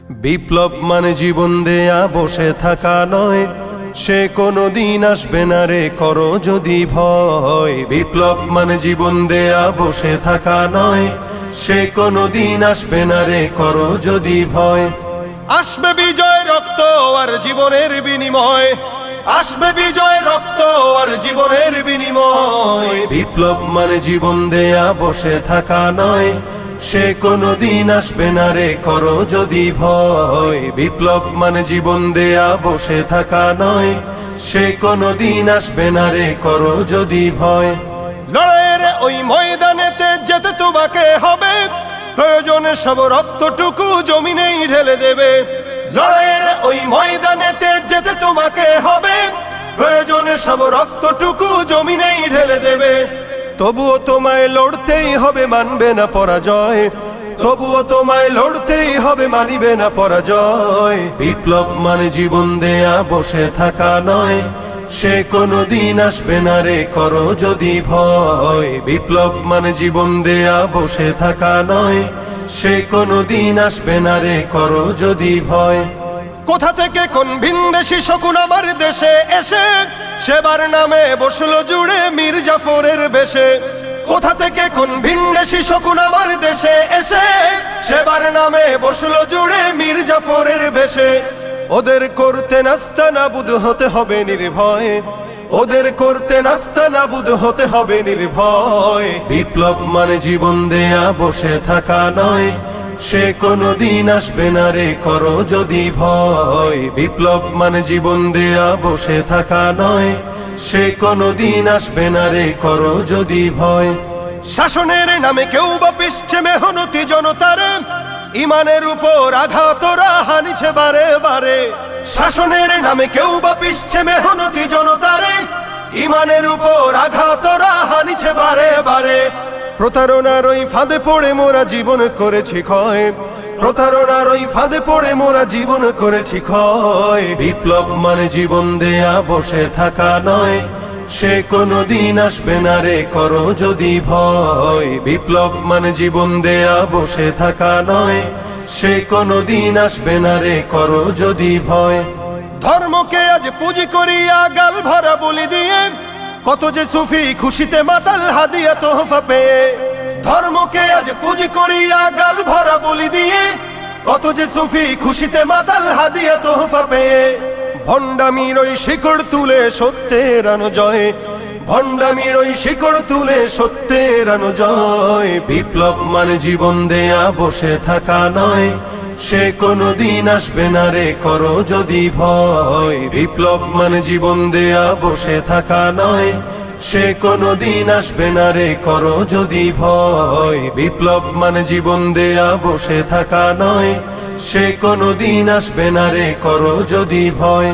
বিপ্লব মানে জীবন দেয়া বসে থাকা নয়, সে কোনো দিন আসবে না রে করো যদি ভয়। বিপ্লব মানে জীবন দেয়া বসে থাকা নয়, সে কোনো দিন আসবে না রে করো যদি ভয়। আসবে বিজয় রক্ত আর জীবনের বিনিময়, আসবে বিজয় রক্ত আর জীবনের বিনিময়। বিপ্লব মানে জীবন দেয়া বসে থাকা নয়, সে কোনো দিন আসবে না রে করো যদি ভয়। বিপ্লব মানে জীবন দেয়া বসে থাকা নয়, সে কোনো দিন আসবে না রে করো যদি ভয়। লড়াইয়ের ওই ময়দানেতে যেতে তোমাকে হবে, প্রয়োজনে সব রক্তটুকু জমিনেই ঢেলে দেবে। লড়াইয়ের ওই ময়দানেতে যেতে তোমাকে হবে, প্রয়োজনে সব রক্তটুকু জমিনেই ঢেলে দেবে। তবুও তোমায় লড়তেই হবে, মানবে না পরাজয়। তবুও তোমায় লড়তেই হবে, মানিবে না পরাজয়। বিপ্লব মানে জীবন দেয়া বসে থাকা নয়, সে কোনো দিন আসবে না রে করো যদি ভয়। বিপ্লব মানে জীবন দেয়া বসে থাকা নয়, সে কোনো দিন আসবে না রে করো যদি ভয়। কোথা থেকে কোন ভিনদেশী শকুন আমার দেশে এসে সেবার নামে বসলো জুড়ে মীর জাফরের বেশে। কোথা থেকে কোন ভিনদেশী শকুন আমার দেশে এসে সেবার নামে বসলো জুড়ে মীর জাফরের বেশে। ওদের করতে নাস্তানাবুদ হতে হবে নির্ভয়, ওদের করতে নাস্তানাবুদ হতে হবে নির্ভয়। বিপ্লব মানে জীবন দেয়া বসে থাকা নয়, সে কোনো দিন আসবে না রে করো যদি ভয়। বিপ্লব মানে জীবন দেয়া বসে থাকা নয়, সে কোনো দিন আসবে না রে করো যদি ভয়। শাসনের নামে কেউ বা পিছছে মেহনতি জনতার, ইমানের উপর আঘাতরা হানিছে বারে বারে। শাসনের নামে কেউ বা পিছছে মেহনতি জনতার, ইমানের উপর আঘাতরা হানিছে বারে বারে। প্রতারণার ওই ফাঁদে পড়ে মোরা জীবন করেছি ক্ষয়, প্রতারণার ওই ফাঁদে পড়ে মোরা জীবন করেছি ক্ষয়। বিপ্লব মানে জীবন দেয়া বসে থাকা নয়, সে কোনো দিন আসবে না রে করো যদি ভয়। বিপ্লব মানে জীবন দেয়া বসে থাকা নয়, সে কোনো দিন আসবে না রে করো যদি ভয়। ধর্মকে আজ পুঁজি করিয়া গাল ভরা বলি দিয়ে, কত যে সুফি খুশিতে মাতাল হাদিয়া তোহফা পেয়ে। ধর্মকে আজ পুঁজি করিয়া গাল ভরা বলি দিয়ে, কত যে সুফি খুশিতে মাতাল হাদিয়া তোহফা পেয়ে। ভণ্ডামির ওই শিকড় তুলে সত্যের আনো জয়, ভণ্ডামির ওই শিকড় তুলে সত্যের আনো জয়। বিপ্লব মানে জীবন দেয়া বসে থাকা নয়, সে কোনো দিন আসবে না রে করো যদি ভয়। বিপ্লব মানে জীবন দেয়া বসে থাকা নয়, সে কোনো দিন আসবে না রে করো যদি ভয়। বিপ্লব মানে জীবন দেয়া বসে থাকা নয়, সে কোনো দিন আসবে না রে করো যদি ভয়।